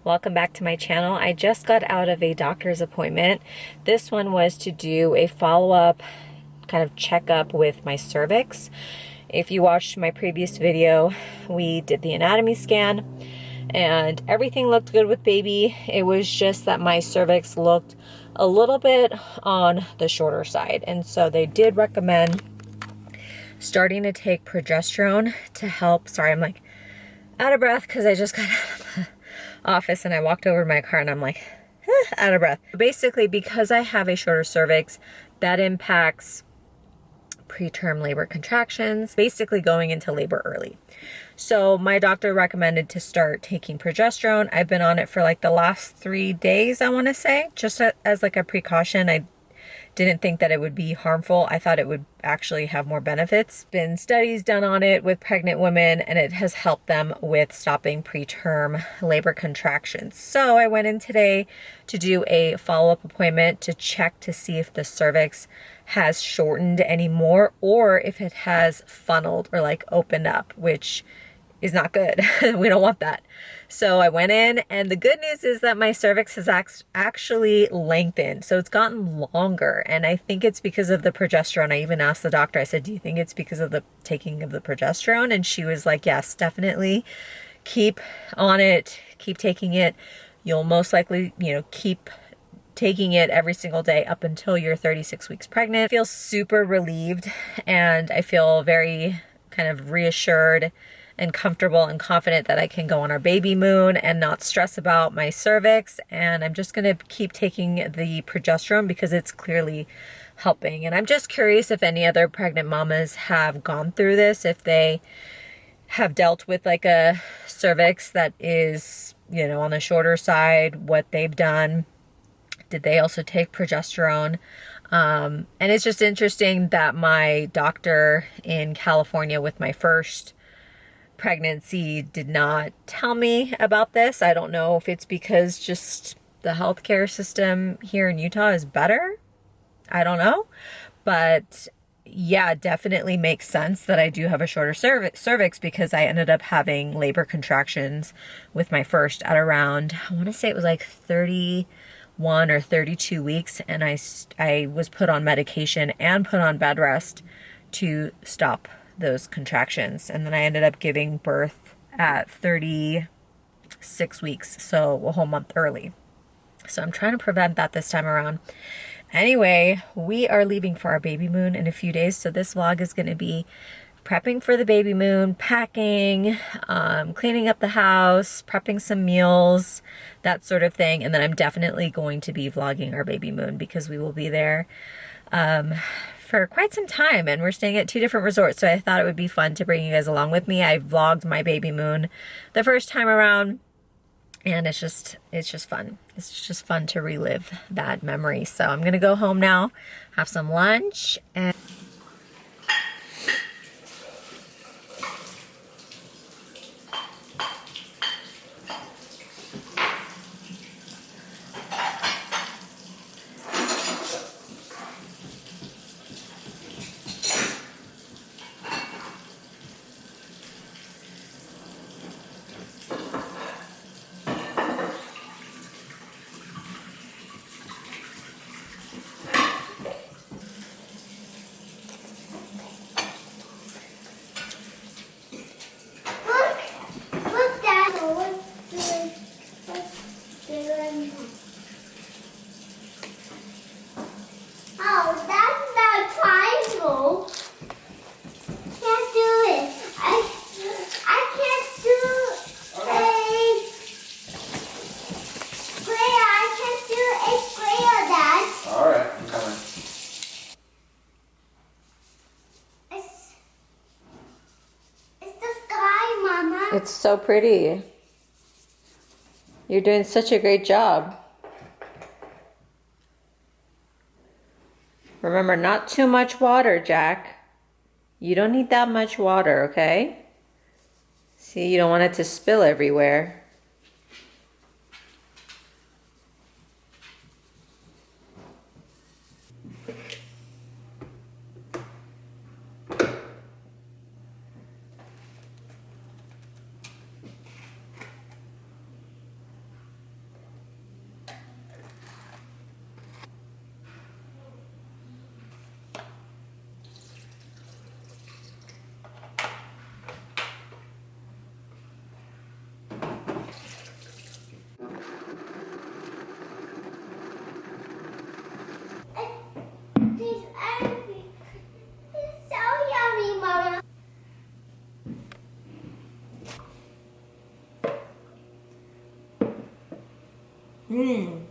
Welcome back to my channel. I just got out of a doctor's appointment. This one was to do a follow-up kind of checkup with my cervix. If you watched my previous video, we did the anatomy scan and everything looked good with baby. It was just that my cervix looked a little bit on the shorter side. And so they did recommend starting to take progesterone to help. Sorry, I'm like out of breath because I just got out of the office and I walked over to my car and I'm like out of breath. Basically, because I have a shorter cervix, that impacts preterm labor contractions, basically going into labor early. So my doctor recommended to start taking progesterone. I've been on it for like the last 3 days, I want to say, just as like a precaution. I didn't think that it would be harmful. I thought it would actually have more benefits. Been studies done on it with pregnant women and it has helped them with stopping preterm labor contractions. So I went in today to do a follow-up appointment to check to see if the cervix has shortened anymore or if it has funneled or like opened up, which is not good. We don't want that. So I went in and the good news is that my cervix has actually lengthened. So it's gotten longer and I think it's because of the progesterone. I even asked the doctor, I said, do you think it's because of the taking of the progesterone? And she was like, yes, definitely. Keep on it, keep taking it. You'll most likely, keep taking it every single day up until you're 36 weeks pregnant. I feel super relieved and I feel very kind of reassured and comfortable and confident that I can go on our baby moon and not stress about my cervix. And I'm just gonna keep taking the progesterone because it's clearly helping. And I'm just curious if any other pregnant mamas have gone through this, if they have dealt with like a cervix that is, on the shorter side, what they've done. Did they also take progesterone? And it's just interesting that my doctor in California with my first pregnancy did not tell me about this. I don't know if it's because just the healthcare system here in Utah is better. I don't know. But yeah, it definitely makes sense that I do have a shorter cervix because I ended up having labor contractions with my first at around, I want to say it was like 31 or 32 weeks. And I was put on medication and put on bed rest to stop those contractions. And then I ended up giving birth at 36 weeks, so a whole month early. So I'm trying to prevent that this time around. Anyway, we are leaving for our baby moon in a few days. So this vlog is going to be prepping for the baby moon, packing, cleaning up the house, prepping some meals, that sort of thing. And then I'm definitely going to be vlogging our baby moon because we will be there for quite some time and we're staying at 2 different resorts. So I thought it would be fun to bring you guys along with me. I vlogged my baby moon the first time around and it's just fun. It's just fun to relive that memory. So I'm gonna go home now, have some lunch and it's so pretty. You're doing such a great job. Remember, not too much water, Jack. You don't need that much water, okay? See, you don't want it to spill everywhere. Yum.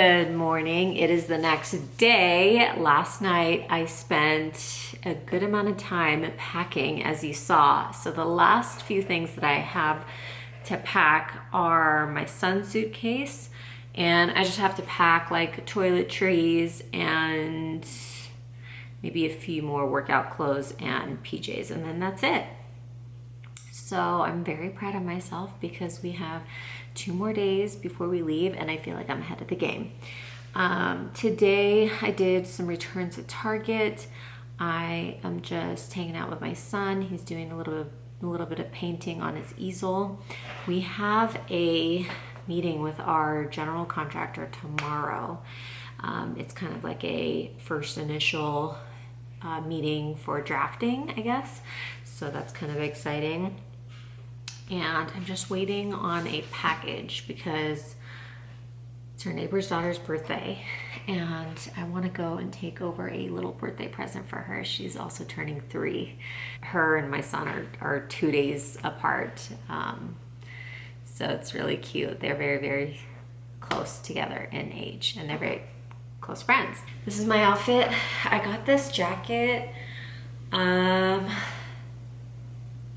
Good morning. It is the next day. Last night I spent a good amount of time packing, as you saw. So the last few things that I have to pack are my son's suitcase, and I just have to pack like toiletries and maybe a few more workout clothes and PJs, and then that's it. So I'm very proud of myself because we have 2 more days before we leave, and I feel like I'm ahead of the game. Today I did some returns at Target. I am just hanging out with my son. He's doing a little bit of painting on his easel. We have a meeting with our general contractor tomorrow. It's kind of like a first initial meeting for drafting, I guess. So that's kind of exciting. And I'm just waiting on a package because it's her neighbor's daughter's birthday, and I want to go and take over a little birthday present for her. She's also turning 3. Her and my son are 2 days apart. So it's really cute. They're very, very close together in age, and they're very close friends. This is my outfit. I got this jacket, was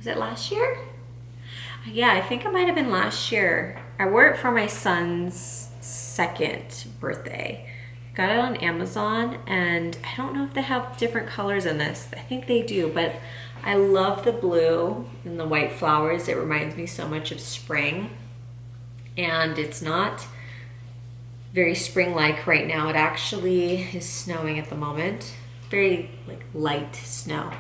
it last year? Yeah, I think it might have been last year. I wore it for my son's 2nd birthday. Got it on Amazon, and I don't know if they have different colors in this. I think they do, but I love the blue and the white flowers. It reminds me so much of spring, and it's not very spring-like right now. It actually is snowing at the moment. Very like light snow.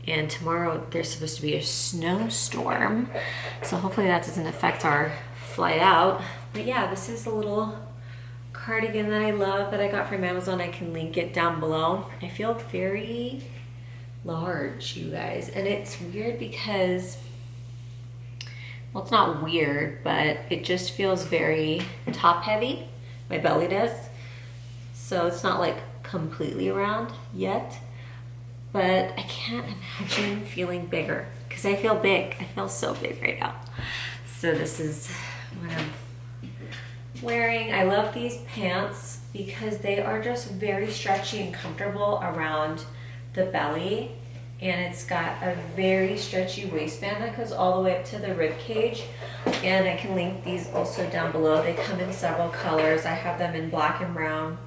And tomorrow there's supposed to be a snowstorm. So hopefully that doesn't affect our flight out. But yeah, this is a little cardigan that I love that I got from Amazon. I can link it down below. I feel very large, you guys. And it's weird because, well, it's not weird, but it just feels very top heavy. My belly does. So it's not like completely round yet. But I can't imagine feeling bigger because I feel big. I feel so big right now. So this is what I'm wearing. I love these pants because they are just very stretchy and comfortable around the belly. And it's got a very stretchy waistband that goes all the way up to the rib cage. And I can link these also down below. They come in several colors. I have them in black and brown,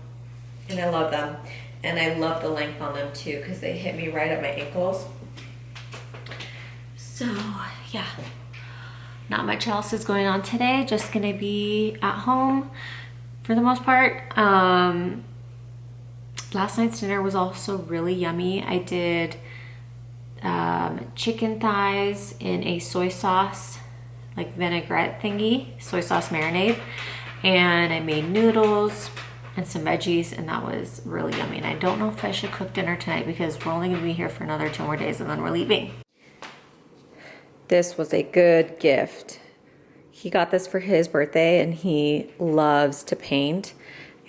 and I love them. And I love the length on them too because they hit me right at my ankles. So yeah, not much else is going on today. Just gonna be at home for the most part. Last night's dinner was also really yummy. I did chicken thighs in a soy sauce, like vinaigrette thingy, soy sauce marinade. And I made noodles and some veggies, and that was really yummy. And I don't know if I should cook dinner tonight because we're only gonna be here for another 2 more days and then we're leaving. This was a good gift. He got this for his birthday and he loves to paint.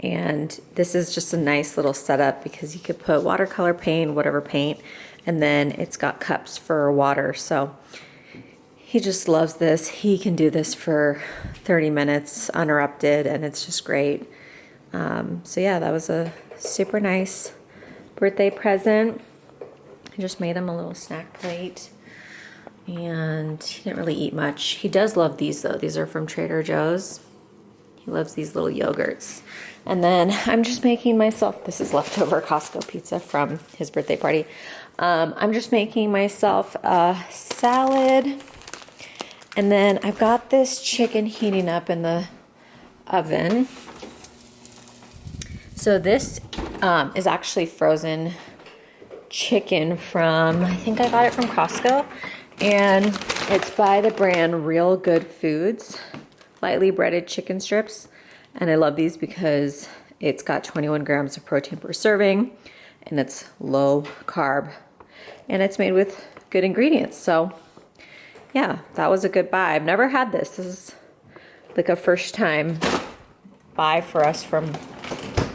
And this is just a nice little setup because you could put watercolor paint, whatever paint, and then it's got cups for water. So he just loves this. He can do this for 30 minutes uninterrupted, and it's just great. So yeah, that was a super nice birthday present. I just made him a little snack plate, and he didn't really eat much. He does love these though. These are from Trader Joe's. He loves these little yogurts. And then I'm just making myself, this is leftover Costco pizza from his birthday party. I'm just making myself a salad. And then I've got this chicken heating up in the oven. So this is actually frozen chicken from, I think I got it from Costco. And it's by the brand Real Good Foods, lightly breaded chicken strips. And I love these because it's got 21 grams of protein per serving, and it's low carb, and it's made with good ingredients. So yeah, that was a good buy. I've never had this. This is like a first time buy for us from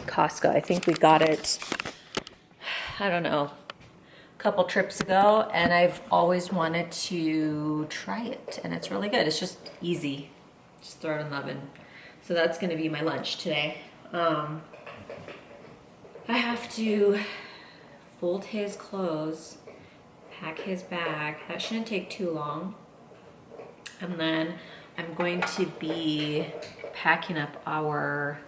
Costco. I think we got it, I don't know, a couple trips ago, and I've always wanted to try it, and it's really good. It's just easy. Just throw it in the oven. So that's gonna be my lunch today. I have to fold his clothes, pack his bag. That shouldn't take too long. And then I'm going to be packing up our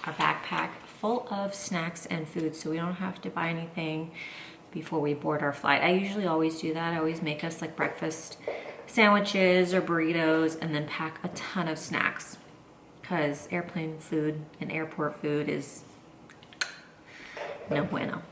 backpack full of snacks and food so we don't have to buy anything before we board our flight. I usually always do that. I always make us like breakfast sandwiches or burritos and then pack a ton of snacks because airplane food and airport food is no bueno.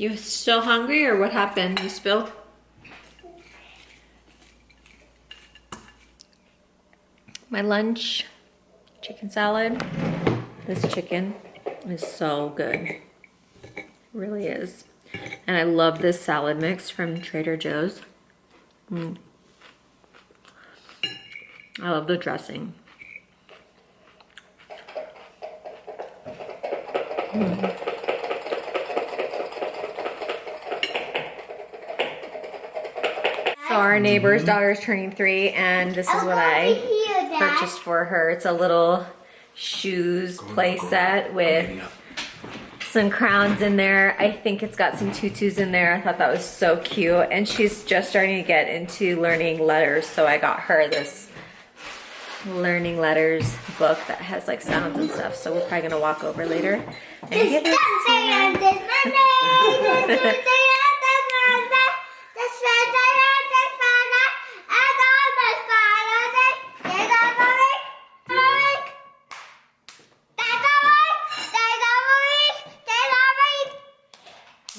You still hungry or what happened? You spilled? My lunch, chicken salad. This chicken is so good. It really is. And I love this salad mix from Trader Joe's. I love the dressing. So our neighbor's daughter is turning 3, and this is what I purchased for her. It's a little shoes play set with some crowns in there. I think it's got some tutus in there. I thought that was so cute. And she's just starting to get into learning letters, so I got her this learning letters book that has like sounds and stuff. So we're probably gonna walk over later and get her.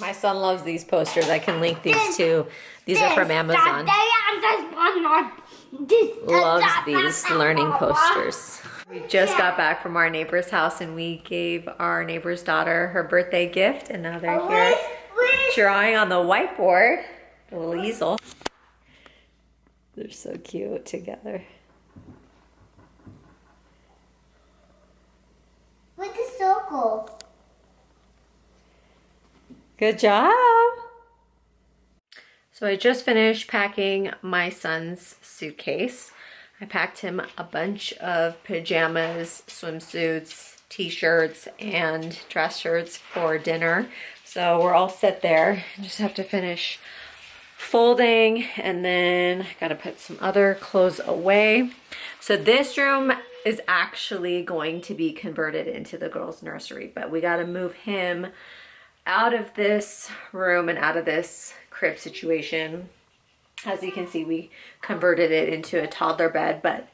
My son loves these posters. I can link these too. These are from Amazon. Loves these learning posters. We just got back from our neighbor's house and we gave our neighbor's daughter her birthday gift, and now they're here drawing on the whiteboard, the little easel. They're so cute together. What's a circle? Good job. So I just finished packing my son's suitcase. I packed him a bunch of pajamas, swimsuits, t-shirts, and dress shirts for dinner. So we're all set there. I just have to finish folding, and then I gotta put some other clothes away. So this room is actually going to be converted into the girls' nursery, but we gotta move him out of this room and out of this crib situation. As you can see, we converted it into a toddler bed, but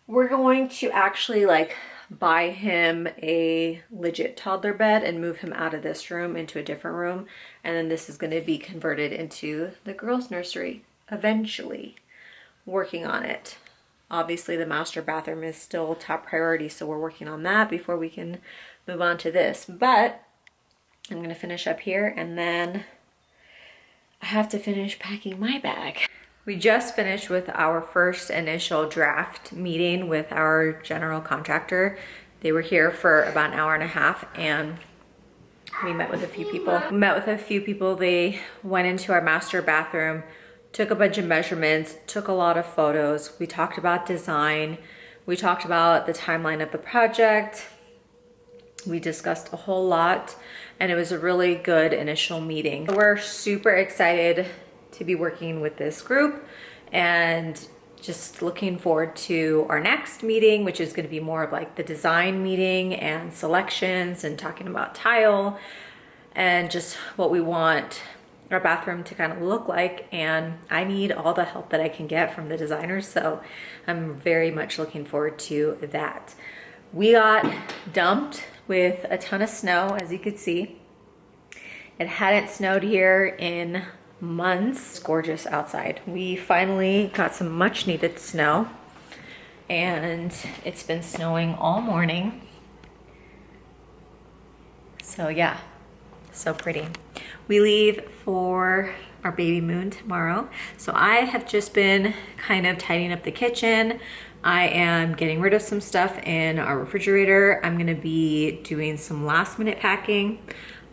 we're going to actually like buy him a legit toddler bed and move him out of this room into a different room. And then this is going to be converted into the girls' nursery eventually. Working on it. Obviously the master bathroom is still top priority, so we're working on that before we can move on to this. But I'm gonna finish up here, and then I have to finish packing my bag. We just finished with our first initial draft meeting with our general contractor. They were here for about an hour and a half, and we met with a few people. They went into our master bathroom, took a bunch of measurements, took a lot of photos. We talked about design. We talked about the timeline of the project. We discussed a whole lot, and it was a really good initial meeting. We're super excited to be working with this group and just looking forward to our next meeting, which is going to be more of like the design meeting and selections and talking about tile and just what we want our bathroom to kind of look like. And I need all the help that I can get from the designers, so I'm very much looking forward to that. We got dumped with a ton of snow, as you could see. It hadn't snowed here in months. It's gorgeous outside. We finally got some much needed snow, and it's been snowing all morning. So yeah, so pretty. We leave for our baby moon tomorrow. So I have just been kind of tidying up the kitchen. I am getting rid of some stuff in our refrigerator. I'm gonna be doing some last minute packing.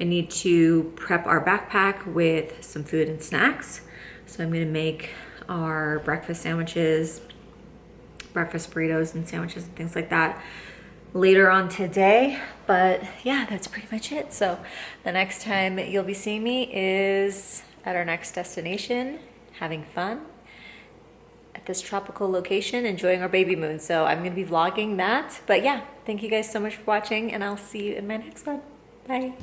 I need to prep our backpack with some food and snacks. So I'm gonna make our breakfast sandwiches, breakfast burritos and sandwiches and things like that later on today. But yeah, that's pretty much it. So the next time you'll be seeing me is at our next destination, having fun at this tropical location, enjoying our baby moon. So I'm gonna be vlogging that. But yeah, thank you guys so much for watching, and I'll see you in my next one. Bye.